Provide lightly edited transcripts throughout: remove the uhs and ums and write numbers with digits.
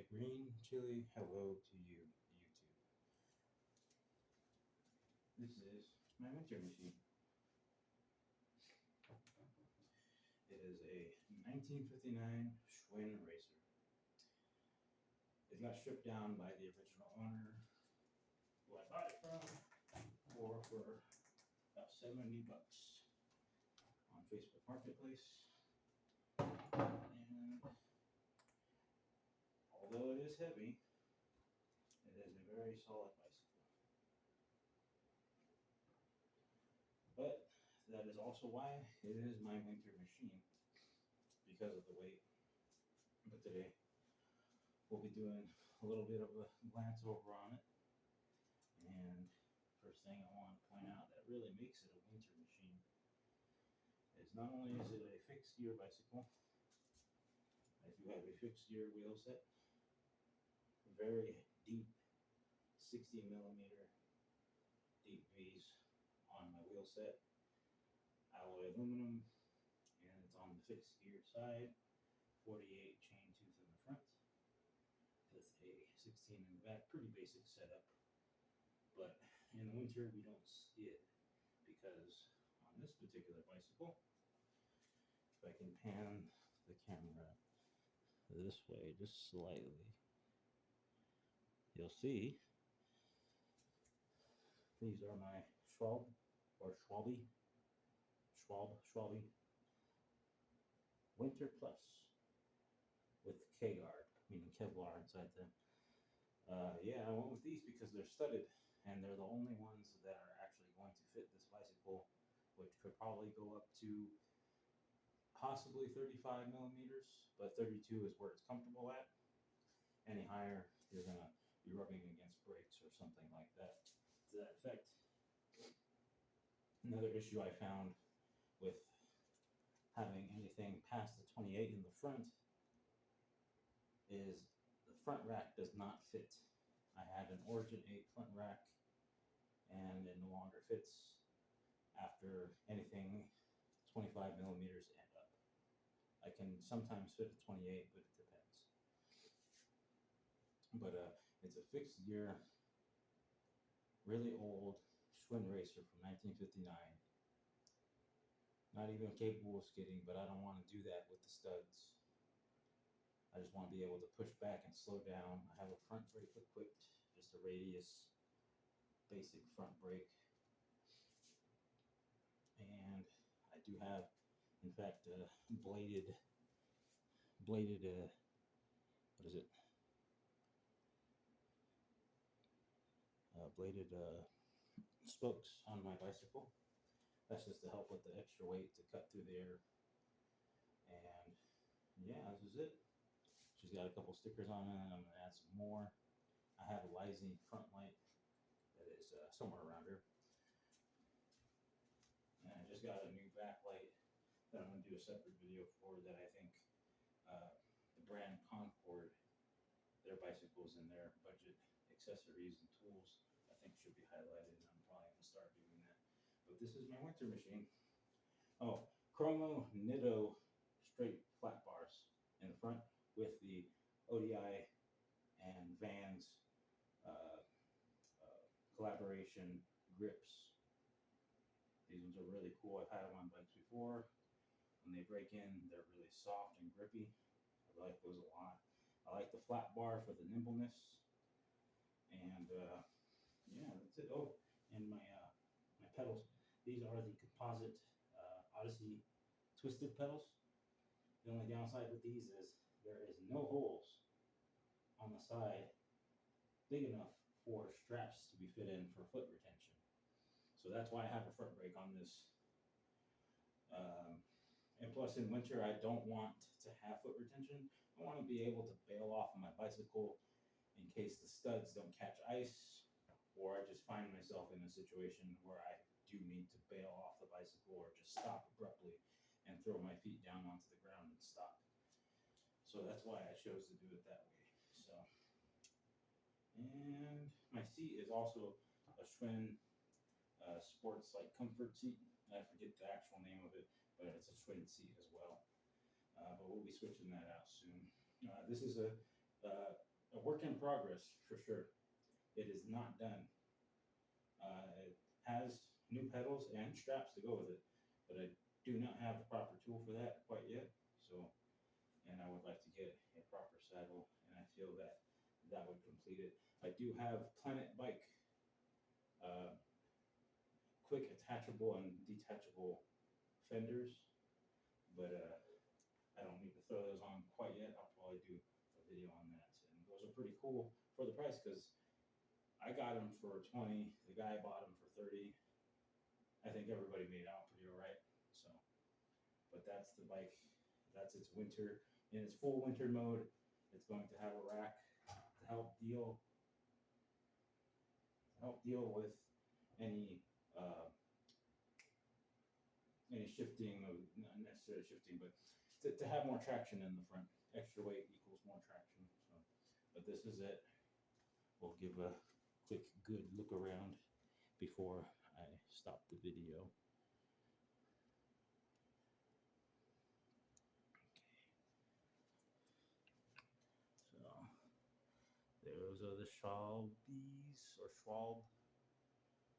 A green chili hello to you, YouTube. This is my winter machine. It is a 1959 Schwinn Racer. It got stripped down by the original owner, who I bought it from, for about $70 on Facebook Marketplace. And although it is heavy, it is a very solid bicycle. But that is also why it is my winter machine, because of the weight. But today we'll be doing a little bit of a glance over on it. And first thing I want to point out that really makes it a winter machine is not only is it a fixed gear bicycle, I do have a fixed gear wheel set, very deep 60 millimeter deep V's on my wheel set, alloy aluminum, and it's on the fixed gear side, 48 chain tooth in the front with a 16 in the back. Pretty basic setup, but in the winter we don't skid, because on this particular bicycle, if I can pan the camera this way just slightly, you'll see these are my Schwalbe Winter Plus with K-guard, meaning Kevlar inside them. Yeah, I went with these because they're studded, and they're the only ones that are actually going to fit this bicycle, which could probably go up to possibly 35 millimeters, but 32 is where it's comfortable at. Any higher, you're going to be rubbing against brakes or something like that, to that effect. Another issue I found with having anything past the 28 in the front is the front rack does not fit. I had an Origin 8 front rack, and it no longer fits after anything 25 millimeters and up. I can sometimes fit a 28, but it depends. But it's a fixed gear, really old Schwinn Racer from 1959. Not even capable of skidding, but I don't want to do that with the studs. I just want to be able to push back and slow down. I have a front brake equipped, just a radius, basic front brake. And I do have, in fact, bladed spokes on my bicycle. That's just to help with the extra weight to cut through the air. And yeah, this is it. She's got a couple stickers on it, and I'm going to add some more. I have a Lysine front light that is somewhere around here. And I just got a new backlight that I'm going to do a separate video for, that I think the brand Concord, their bicycles and their budget accessories and tools, I think should be highlighted, and I'm probably going to start doing that. But this is my winter machine. Oh, Chromo Nitto straight flat bars in the front with the ODI and Vans collaboration grips. These ones are really cool. I've had them on bikes before. When they break in, they're really soft and grippy. I like those a lot. I like the flat bar for the nimbleness. And yeah, that's it. Oh, and my pedals. These are the composite Odyssey twisted pedals. The only downside with these is there is no holes on the side big enough for straps to be fit in for foot retention. So that's why I have a front brake on this. And plus, in winter, I don't want to have foot retention. I want to be able to bail off of my bicycle in case the studs don't catch ice, or I just find myself in a situation where I do need to bail off the bicycle or just stop abruptly and throw my feet down onto the ground and stop. So that's why I chose to do it that way. So, and my seat is also a Schwinn sports like comfort seat. I forget the actual name of it, but it's a Schwinn seat as well. But we'll be switching that out soon. This is a a work in progress for sure. It is not done. It has new pedals and straps to go with it, but I do not have the proper tool for that quite yet. So, and I would like to get a proper saddle, and I feel that that would complete it. I do have Planet Bike uh, quick attachable and detachable fenders, but I don't need to throw those on quite yet. I'll probably do a video on that, and those are pretty cool for the price because I got them for 20. The guy bought them for 30. I think everybody made out pretty all right. So, but that's the bike. That's its winter in its full winter mode. It's going to have a rack to help deal with any uh, any shifting, of not necessarily shifting, but to have more traction in the front. Extra weight equals more traction. So, but this is it. We'll give a quick good look around before I stop the video. So those are the Schwalbes or Schwalb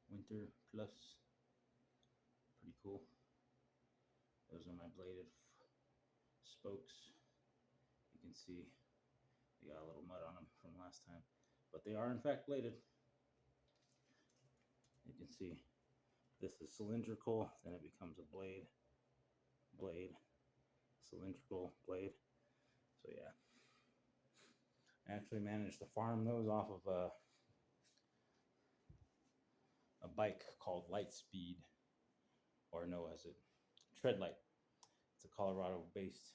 Winter Plus. Pretty cool. Those are my bladed spokes. You can see they got a little mud on them from last time, but they are in fact bladed. You can see this is cylindrical, then it becomes a blade, cylindrical, blade. So yeah, I actually managed to farm those off of a bike called Lightspeed, or no, as it Treadlight. It's a Colorado-based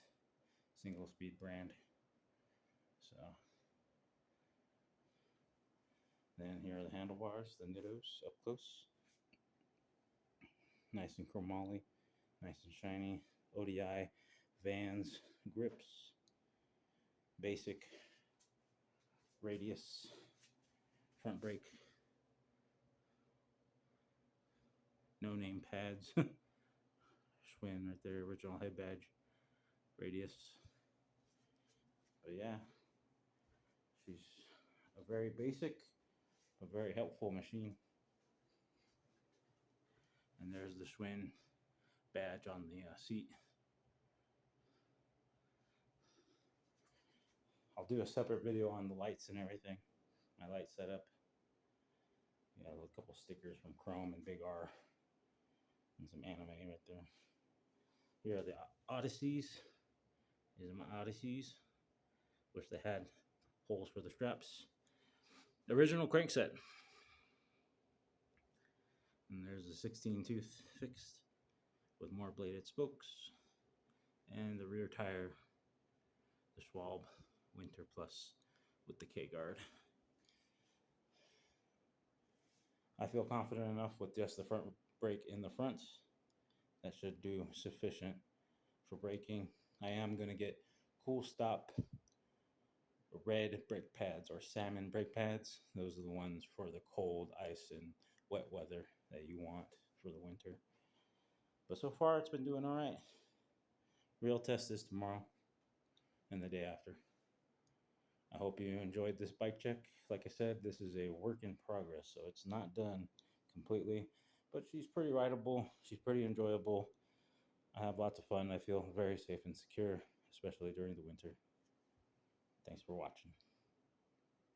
single-speed brand. So then here are the handlebars, the Nittos up close, nice and chromoly, nice and shiny. ODI Vans grips, basic radius front brake, no name pads. Schwinn right there, original head badge, radius. But yeah, she's a very basic, but very helpful machine. And there's the Schwinn badge on the seat. I'll do a separate video on the lights and everything. My light setup. Got a couple stickers from Chrome and Big R. And some anime right there. Here are the Odysseys. These are my Odysseys. Wish they had holes for the straps. The original crank set. And there's a 16 tooth fixed with more bladed spokes. And the rear tire, the Schwalbe Winter Plus with the K-guard. I feel confident enough with just the front brake in the front. That should do sufficient for braking. I am going to get Cool Stop red brake pads or salmon brake pads. Those are the ones for the cold, ice, and wet weather that you want for the winter. But so far, it's been doing all right. Real test is tomorrow and the day after. I hope you enjoyed this bike check. Like I said, this is a work in progress, so it's not done completely. But she's pretty rideable. She's pretty enjoyable. I have lots of fun. I feel very safe and secure, especially during the winter. Thanks for watching.